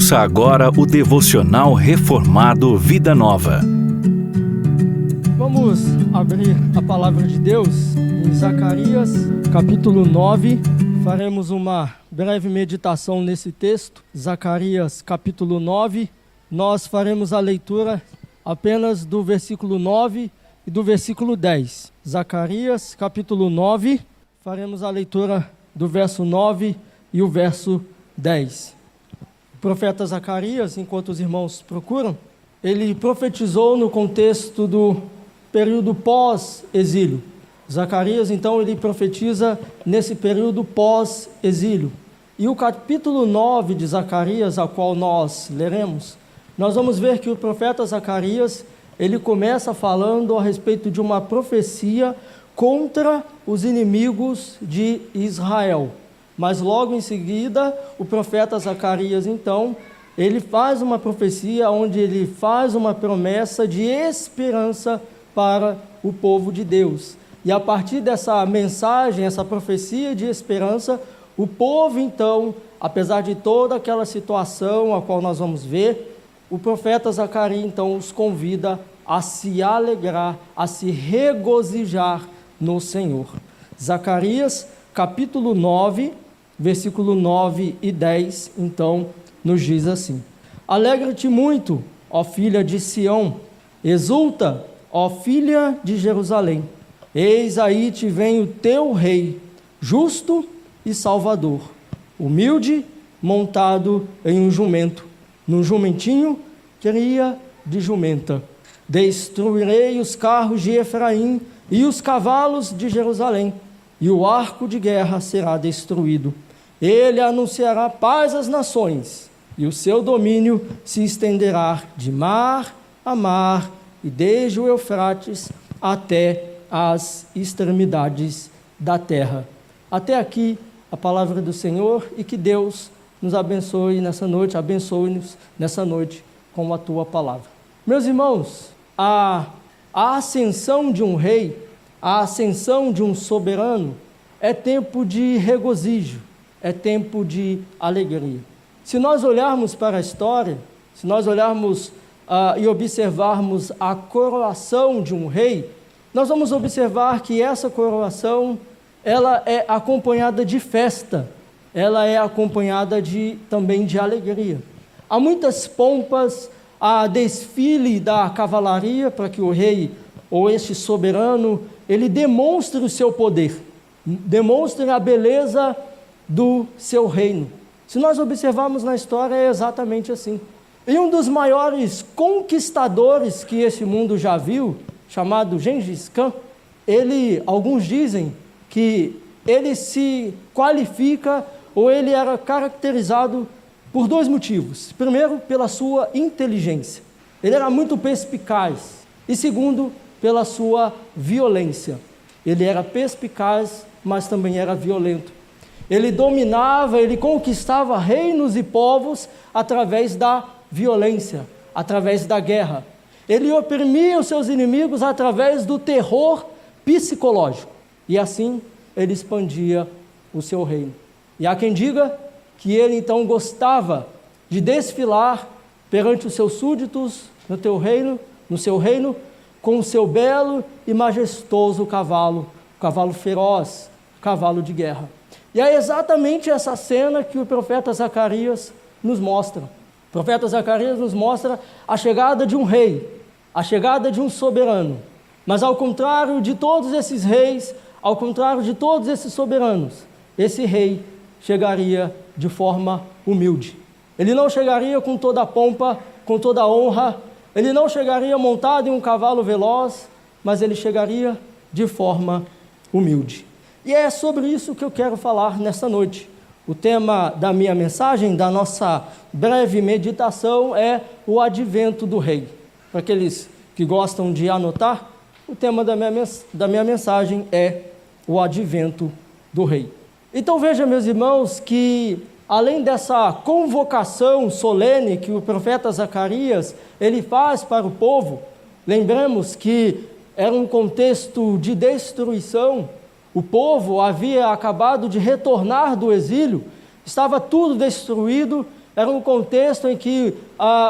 Ouça agora o devocional Reformado Vida Nova. Vamos abrir a palavra de Deus em Zacarias, capítulo 9. Faremos uma breve meditação nesse texto. Zacarias, capítulo 9. Nós faremos a leitura apenas do versículo 9 e do versículo 10. Zacarias, capítulo 9. Faremos a leitura do verso 9 e o verso 10. O profeta Zacarias, enquanto os irmãos procuram, ele profetizou no contexto do período pós-exílio. Zacarias, então, ele profetiza nesse período pós-exílio. E o capítulo 9 de Zacarias, ao qual nós leremos, nós vamos ver que o profeta Zacarias, ele começa falando a respeito de uma profecia contra os inimigos de Israel. Mas logo em seguida, o profeta Zacarias, então, ele faz uma profecia onde ele faz uma promessa de esperança para o povo de Deus. E a partir dessa mensagem, essa profecia de esperança, o povo então, apesar de toda aquela situação a qual nós vamos ver, o profeta Zacarias então os convida a se alegrar, a se regozijar no Senhor. Zacarias, capítulo 9, versículo 9 e 10, então, nos diz assim: Alegra-te muito, ó filha de Sião, exulta, ó filha de Jerusalém. Eis aí te vem o teu rei, justo e salvador, humilde, montado em um jumento, num jumentinho, cria de jumenta. Destruirei os carros de Efraim e os cavalos de Jerusalém, e o arco de guerra será destruído. Ele anunciará paz às nações, e o seu domínio se estenderá de mar a mar, e desde o Eufrates até as extremidades da terra. Até aqui a palavra do Senhor, e que Deus nos abençoe nessa noite, abençoe-nos nessa noite com a tua palavra. Meus irmãos, a ascensão de um rei, a ascensão de um soberano, é tempo de regozijo, é tempo de alegria. Se nós olharmos para a história, se nós olharmos e observarmos a coroação de um rei, nós vamos observar que essa coroação, ela é acompanhada de festa, ela é acompanhada também de alegria. Há muitas pompas, há desfile da cavalaria para que o rei ou este soberano, ele demonstre o seu poder, demonstre a beleza do seu reino. Se nós observarmos na história, é exatamente assim. E um dos maiores conquistadores que esse mundo já viu, chamado Gengis Khan, alguns dizem que ele se qualifica ou ele era caracterizado por dois motivos. Primeiro, pela sua inteligência. Ele era muito perspicaz. E segundo, pela sua violência. Ele era perspicaz, mas também era violento. Ele dominava, ele conquistava reinos e povos através da violência, através da guerra. Ele oprimia os seus inimigos através do terror psicológico. E assim, ele expandia o seu reino. E há quem diga que ele então gostava de desfilar perante os seus súditos no seu reino, com o seu belo e majestoso cavalo, cavalo feroz, cavalo de guerra. E é exatamente essa cena que o profeta Zacarias nos mostra. O profeta Zacarias nos mostra a chegada de um rei, a chegada de um soberano. Mas ao contrário de todos esses reis, ao contrário de todos esses soberanos, esse rei chegaria de forma humilde. Ele não chegaria com toda a pompa, com toda a honra, ele não chegaria montado em um cavalo veloz, mas ele chegaria de forma humilde. E é sobre isso que eu quero falar nesta noite. O tema da minha mensagem, da nossa breve meditação, é o advento do rei. Para aqueles que gostam de anotar, o tema da minha mensagem é o advento do rei. Então veja, meus irmãos, que além dessa convocação solene que o profeta Zacarias ele faz para o povo, lembramos que era um contexto de destruição. O povo havia acabado de retornar do exílio, estava tudo destruído, era um contexto em que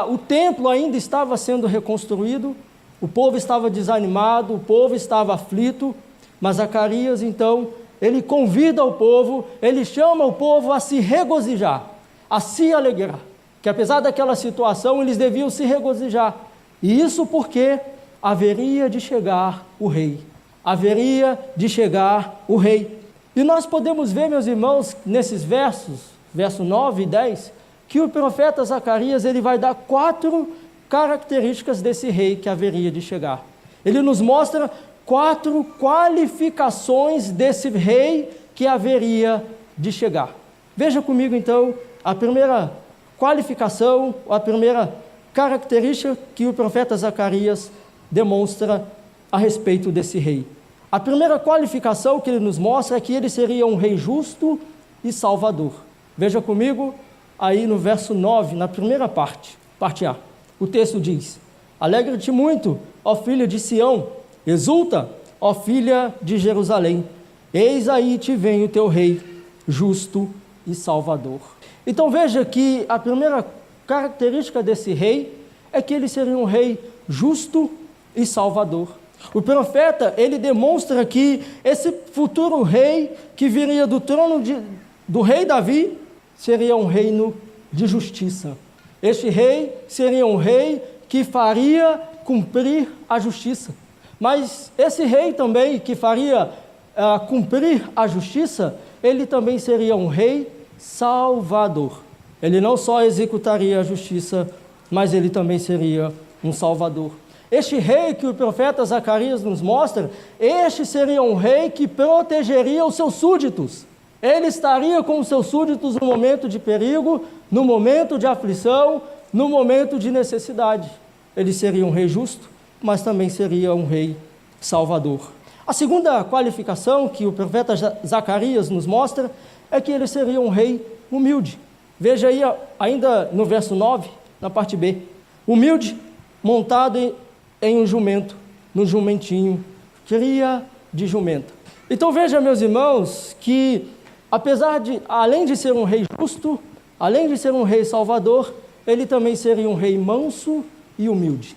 o templo ainda estava sendo reconstruído, o povo estava desanimado, o povo estava aflito, mas Zacarias, então, ele convida o povo, ele chama o povo a se regozijar, a se alegrar, que apesar daquela situação, eles deviam se regozijar, e isso porque haveria de chegar o rei, haveria de chegar o rei. E nós podemos ver, meus irmãos, nesses versos, verso 9 e 10, que o profeta Zacarias ele vai dar 4 características desse rei que haveria de chegar. Ele nos mostra 4 qualificações desse rei que haveria de chegar. Veja comigo então a primeira qualificação, a primeira característica que o profeta Zacarias demonstra a respeito desse rei. A primeira qualificação que ele nos mostra é que ele seria um rei justo e salvador. Veja comigo aí no verso 9, na primeira parte A. O texto diz: alegra-te muito, ó filha de Sião, exulta, ó filha de Jerusalém, eis aí te vem o teu rei, justo e salvador. Então veja que a primeira característica desse rei é que ele seria um rei justo e salvador. O profeta, ele demonstra que esse futuro rei que viria do trono do rei Davi seria um reino de justiça. Este rei seria um rei que faria cumprir a justiça. Mas esse rei também que faria cumprir a justiça, ele também seria um rei salvador. Ele não só executaria a justiça, mas ele também seria um salvador. Este rei que o profeta Zacarias nos mostra, este seria um rei que protegeria os seus súditos. Ele estaria com os seus súditos no momento de perigo, no momento de aflição, no momento de necessidade. Ele seria um rei justo, mas também seria um rei salvador. A segunda qualificação que o profeta Zacarias nos mostra é que ele seria um rei humilde. Veja aí ainda no verso 9, na parte B. Humilde, montado em um jumento, no jumentinho, cria de jumenta. Então veja, meus irmãos, que além de ser um rei justo, além de ser um rei salvador, ele também seria um rei manso e humilde.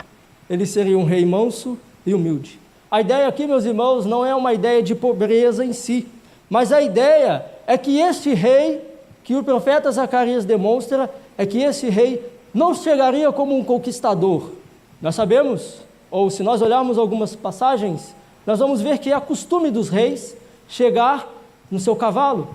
Ele seria um rei manso e humilde. A ideia aqui, meus irmãos, não é uma ideia de pobreza em si, mas a ideia é que este rei, que o profeta Zacarias demonstra, é que esse rei não chegaria como um conquistador. Nós sabemos, ou se nós olharmos algumas passagens, nós vamos ver que é costume dos reis chegar no seu cavalo,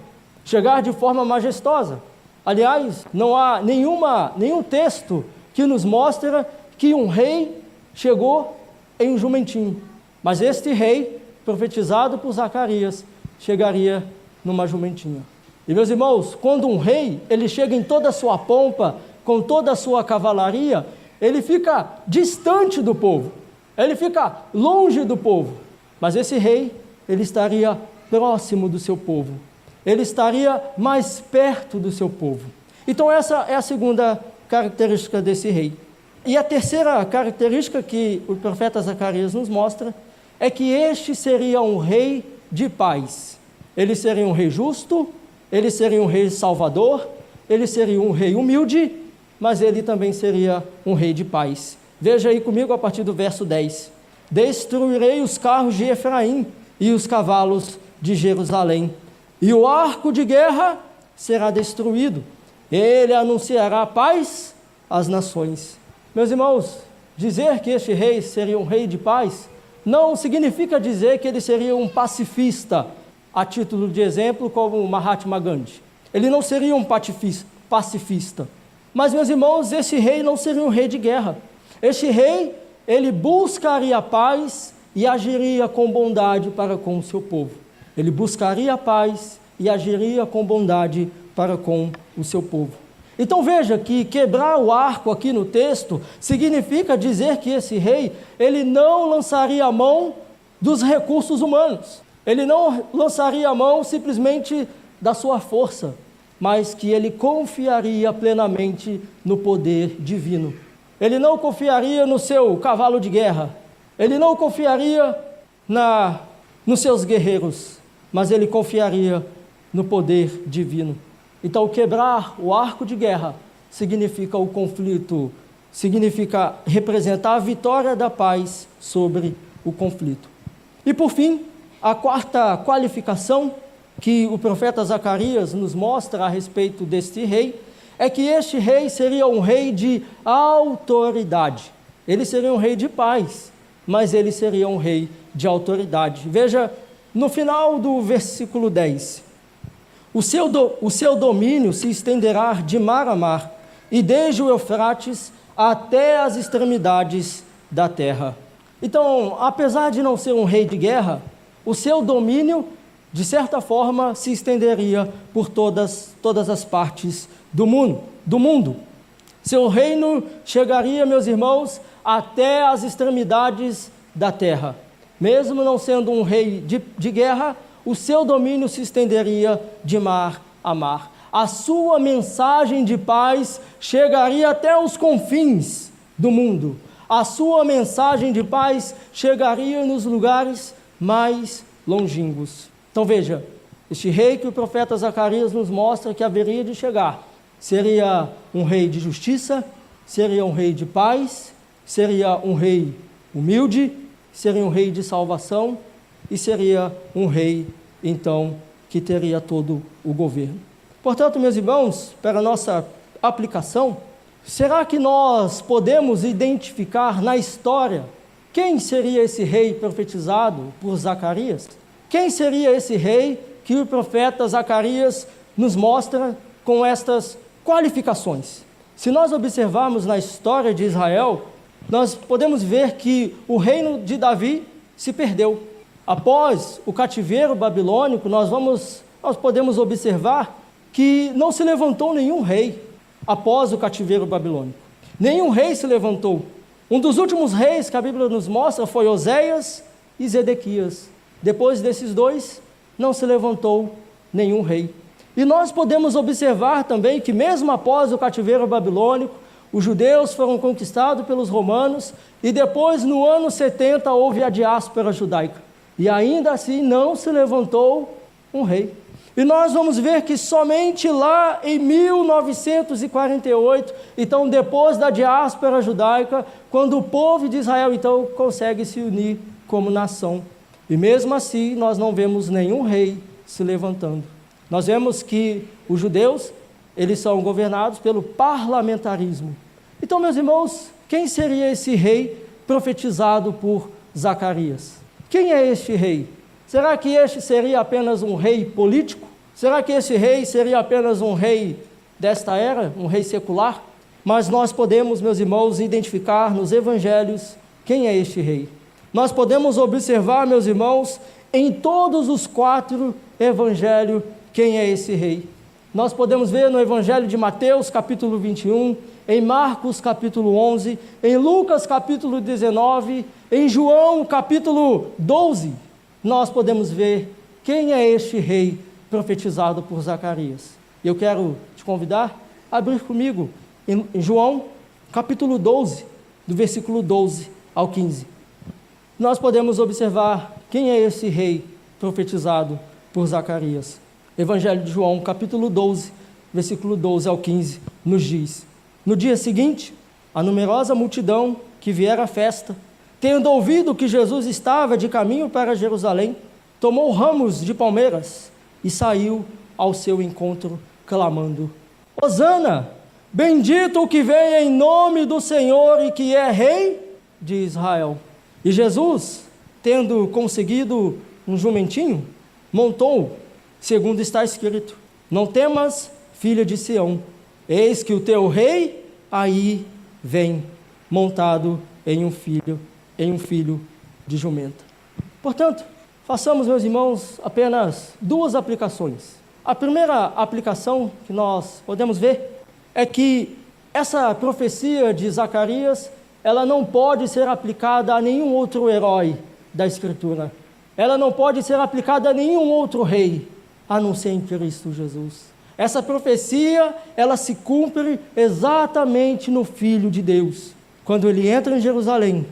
chegar de forma majestosa. Aliás, não há nenhum texto que nos mostra que um rei chegou em um jumentinho. Mas este rei, profetizado por Zacarias, chegaria numa jumentinha. E meus irmãos, quando um rei, ele chega em toda a sua pompa, com toda a sua cavalaria, ele fica distante do povo, ele fica longe do povo. Mas esse rei, ele estaria próximo do seu povo, ele estaria mais perto do seu povo. Então essa é a segunda característica desse rei. E a terceira característica que o profeta Zacarias nos mostra é que este seria um rei de paz. Ele seria um rei justo, ele seria um rei salvador, ele seria um rei humilde, mas ele também seria um rei de paz. Veja aí comigo a partir do verso 10. Destruirei os carros de Efraim e os cavalos de Jerusalém, e o arco de guerra será destruído. Ele anunciará paz às nações. Meus irmãos, dizer que este rei seria um rei de paz não significa dizer que ele seria um pacifista, a título de exemplo, como Mahatma Gandhi. Ele não seria um pacifista. Mas, meus irmãos, esse rei não seria um rei de guerra. Este rei, ele buscaria a paz e agiria com bondade para com o seu povo. Ele buscaria a paz e agiria com bondade para com o seu povo. Então veja que quebrar o arco aqui no texto significa dizer que esse rei, ele não lançaria a mão dos recursos humanos. Ele não lançaria a mão simplesmente da sua força, mas que ele confiaria plenamente no poder divino. Ele não confiaria no seu cavalo de guerra, ele não confiaria nos seus guerreiros, mas ele confiaria no poder divino. Então, quebrar o arco de guerra significa o conflito, significa representar a vitória da paz sobre o conflito. E por fim, a quarta qualificação que o profeta Zacarias nos mostra a respeito deste rei, é que este rei seria um rei de autoridade. Ele seria um rei de paz, mas ele seria um rei de autoridade. Veja, no final do versículo 10, o seu domínio se estenderá de mar a mar, e desde o Eufrates até as extremidades da terra. Então, apesar de não ser um rei de guerra, o seu domínio, de certa forma, se estenderia por todas as partes do mundo. Seu reino chegaria, meus irmãos, até as extremidades da terra. Mesmo não sendo um rei de guerra, o seu domínio se estenderia de mar a mar. A sua mensagem de paz chegaria até os confins do mundo. A sua mensagem de paz chegaria nos lugares mais longínquos. Então veja, este rei que o profeta Zacarias nos mostra que haveria de chegar, seria um rei de justiça, seria um rei de paz, seria um rei humilde, seria um rei de salvação e seria um rei, então, que teria todo o governo. Portanto, meus irmãos, para a nossa aplicação, será que nós podemos identificar na história quem seria esse rei profetizado por Zacarias? Quem seria esse rei que o profeta Zacarias nos mostra com estas qualificações? Se nós observarmos na história de Israel, nós podemos ver que o reino de Davi se perdeu. Após o cativeiro babilônico, nós podemos observar que não se levantou nenhum rei após o cativeiro babilônico. Nenhum rei se levantou. Um dos últimos reis que a Bíblia nos mostra foi Oséias e Zedequias. Depois desses dois, não se levantou nenhum rei. E nós podemos observar também que mesmo após o cativeiro babilônico, os judeus foram conquistados pelos romanos e depois, no ano 70, houve a diáspora judaica. E ainda assim não se levantou um rei. E nós vamos ver que somente lá em 1948, então depois da diáspora judaica, quando o povo de Israel então consegue se unir como nação. E mesmo assim nós não vemos nenhum rei se levantando. Nós vemos que os judeus, eles são governados pelo parlamentarismo. Então, meus irmãos, quem seria esse rei profetizado por Zacarias? Quem é este rei? Será que este seria apenas um rei político? Será que esse rei seria apenas um rei desta era, um rei secular? Mas nós podemos, meus irmãos, identificar nos evangelhos quem é este rei. Nós podemos observar, meus irmãos, em todos os 4 evangelhos, quem é esse rei. Nós podemos ver no evangelho de Mateus, capítulo 21, em Marcos, capítulo 11, em Lucas, capítulo 19, em João, capítulo 12, nós podemos ver quem é este rei profetizado por Zacarias. E eu quero te convidar a abrir comigo em João, capítulo 12, do versículo 12 ao 15. Nós podemos observar quem é esse rei profetizado por Zacarias. Evangelho de João, capítulo 12, versículo 12 ao 15, nos diz: No dia seguinte, a numerosa multidão que viera à festa, tendo ouvido que Jesus estava de caminho para Jerusalém, tomou ramos de palmeiras e saiu ao seu encontro, clamando: Hosana, bendito o que vem em nome do Senhor e que é rei de Israel. E Jesus, tendo conseguido um jumentinho, montou, segundo está escrito: Não temas, filha de Sião, eis que o teu rei aí vem, montado em um filho de jumenta. Portanto, façamos, meus irmãos, apenas 2 aplicações. A primeira aplicação que nós podemos ver é que essa profecia de Zacarias, ela não pode ser aplicada a nenhum outro herói da Escritura. Ela não pode ser aplicada a nenhum outro rei, a não ser em Cristo Jesus. Essa profecia, ela se cumpre exatamente no Filho de Deus, quando ele entra em Jerusalém,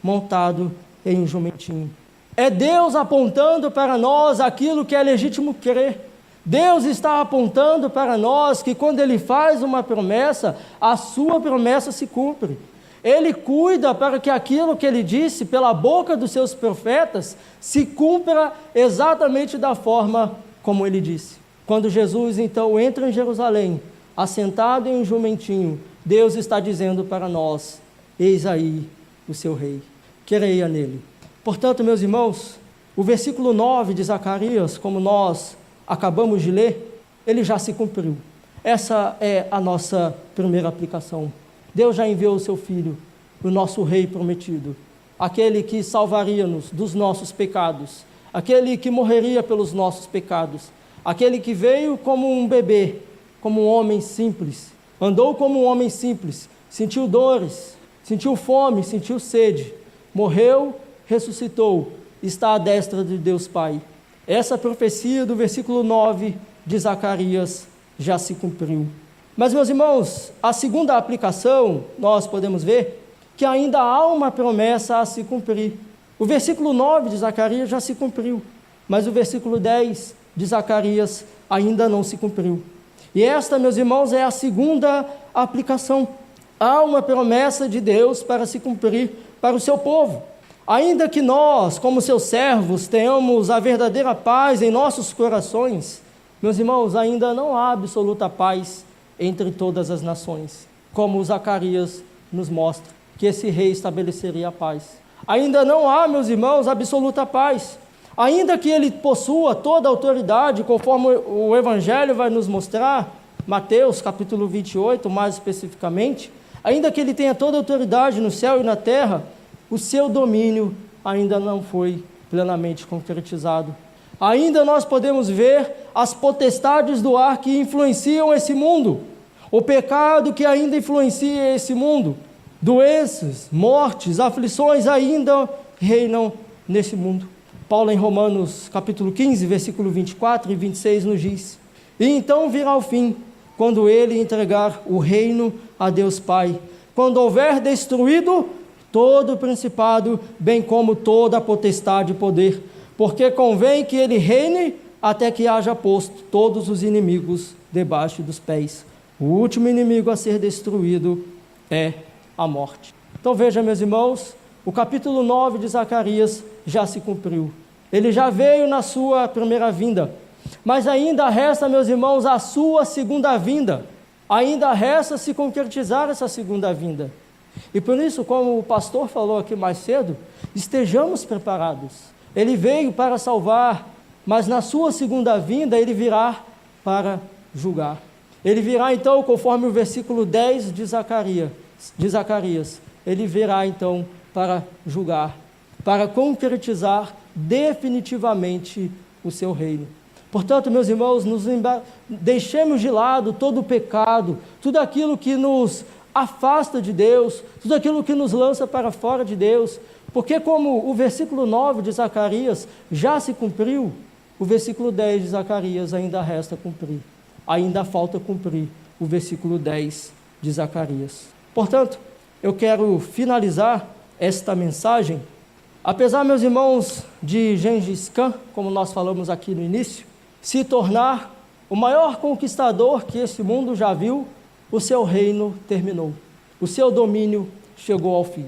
montado em um jumentinho. É Deus apontando para nós aquilo que é legítimo crer. Deus está apontando para nós que quando Ele faz uma promessa, a sua promessa se cumpre. Ele cuida para que aquilo que Ele disse pela boca dos seus profetas se cumpra exatamente da forma como Ele disse. Quando Jesus então entra em Jerusalém, assentado em um jumentinho, Deus está dizendo para nós: eis aí o seu rei, creia nele. Portanto, meus irmãos, o versículo 9 de Zacarias, como nós acabamos de ler, ele já se cumpriu. Essa é a nossa primeira aplicação. Deus já enviou o seu Filho, o nosso Rei prometido, aquele que salvaria-nos dos nossos pecados, aquele que morreria pelos nossos pecados, aquele que veio como um bebê, como um homem simples, andou como um homem simples, sentiu dores, sentiu fome, sentiu sede, morreu, ressuscitou, está à destra de Deus Pai. Essa profecia do versículo 9 de Zacarias já se cumpriu. Mas, meus irmãos, a segunda aplicação, nós podemos ver que ainda há uma promessa a se cumprir. O versículo 9 de Zacarias já se cumpriu, mas o versículo 10 de Zacarias ainda não se cumpriu. E esta, meus irmãos, é a segunda aplicação. Há uma promessa de Deus para se cumprir para o seu povo. Ainda que nós, como seus servos, tenhamos a verdadeira paz em nossos corações, meus irmãos, ainda não há absoluta paz entre todas as nações, como Zacarias nos mostra, que esse rei estabeleceria a paz. Ainda não há, meus irmãos, absoluta paz. Ainda que ele possua toda a autoridade, conforme o Evangelho vai nos mostrar, Mateus capítulo 28, mais especificamente, ainda que ele tenha toda a autoridade no céu e na terra, o seu domínio ainda não foi plenamente concretizado. Ainda nós podemos ver as potestades do ar que influenciam esse mundo, o pecado que ainda influencia esse mundo, doenças, mortes, aflições ainda reinam nesse mundo. Paulo em Romanos capítulo 15, versículo 24 e 26 nos diz: e então virá o fim, quando ele entregar o reino a Deus Pai, quando houver destruído todo o principado, bem como toda a potestade e poder, porque convém que ele reine até que haja posto todos os inimigos debaixo dos pés. O último inimigo a ser destruído é a morte. Então veja, meus irmãos, o capítulo 9 de Zacarias já se cumpriu. Ele já veio na sua primeira vinda, mas ainda resta, meus irmãos, a sua segunda vinda. Ainda resta se concretizar essa segunda vinda. E por isso, como o pastor falou aqui mais cedo, estejamos preparados. Ele veio para salvar, mas na sua segunda vinda ele virá para julgar. Ele virá então, conforme o versículo 10 de Zacarias, ele virá então para julgar, para concretizar definitivamente o seu reino. Portanto, meus irmãos, deixemos de lado todo o pecado, tudo aquilo que nos afasta de Deus, tudo aquilo que nos lança para fora de Deus, porque como o versículo 9 de Zacarias já se cumpriu, o versículo 10 de Zacarias ainda resta cumprir, ainda falta cumprir o versículo 10 de Zacarias. Portanto, eu quero finalizar esta mensagem, apesar, meus irmãos, de Gengis Khan, como nós falamos aqui no início, se tornar o maior conquistador que esse mundo já viu, o seu reino terminou, o seu domínio chegou ao fim.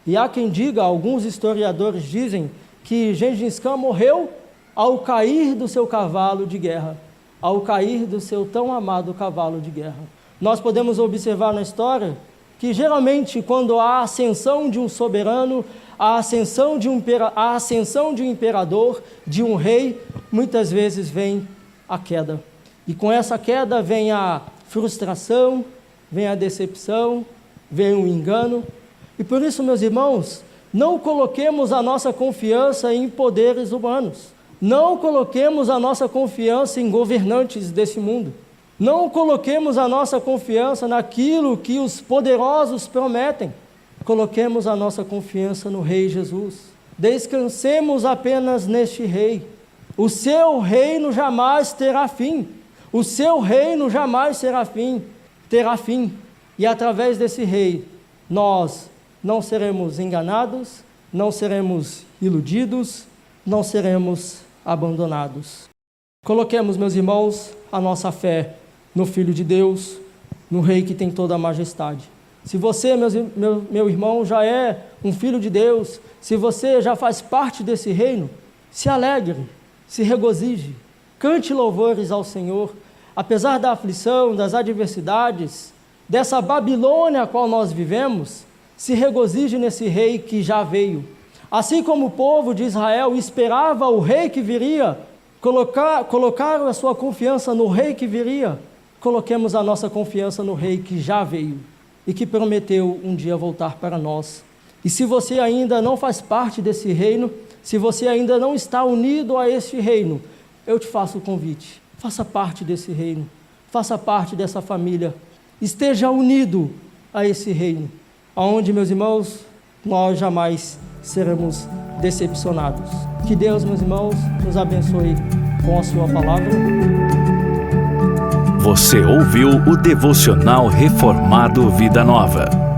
E há quem diga, alguns historiadores dizem, que Gengis Khan morreu ao cair do seu cavalo de guerra, ao cair do seu tão amado cavalo de guerra. Nós podemos observar na história que geralmente quando há a ascensão de um soberano, a ascensão de um imperador, de um rei, muitas vezes vem a queda. E com essa queda vem a frustração, vem a decepção, vem o engano. E por isso, meus irmãos, não coloquemos a nossa confiança em poderes humanos. Não coloquemos a nossa confiança em governantes desse mundo. Não coloquemos a nossa confiança naquilo que os poderosos prometem. Coloquemos a nossa confiança no Rei Jesus. Descansemos apenas neste Rei. O seu reino jamais terá fim. O seu reino jamais terá fim. E através desse Rei, nós não seremos enganados, não seremos iludidos, não seremos abandonados. Coloquemos, meus irmãos, a nossa fé no Filho de Deus, no Rei que tem toda a majestade. Se você, meu irmão, já é um filho de Deus, se você já faz parte desse reino, se alegre, se regozije, cante louvores ao Senhor, apesar da aflição, das adversidades, dessa Babilônia a qual nós vivemos, se regozije nesse Rei que já veio. Assim como o povo de Israel esperava o Rei que viria, colocaram a sua confiança no Rei que viria, coloquemos a nossa confiança no Rei que já veio e que prometeu um dia voltar para nós. E se você ainda não faz parte desse reino, se você ainda não está unido a este reino, eu te faço o convite, faça parte desse reino, faça parte dessa família, esteja unido a esse reino, aonde, meus irmãos, nós jamais seremos decepcionados. Que Deus, meus irmãos, nos abençoe com a sua palavra. Você ouviu o Devocional Reformado Vida Nova.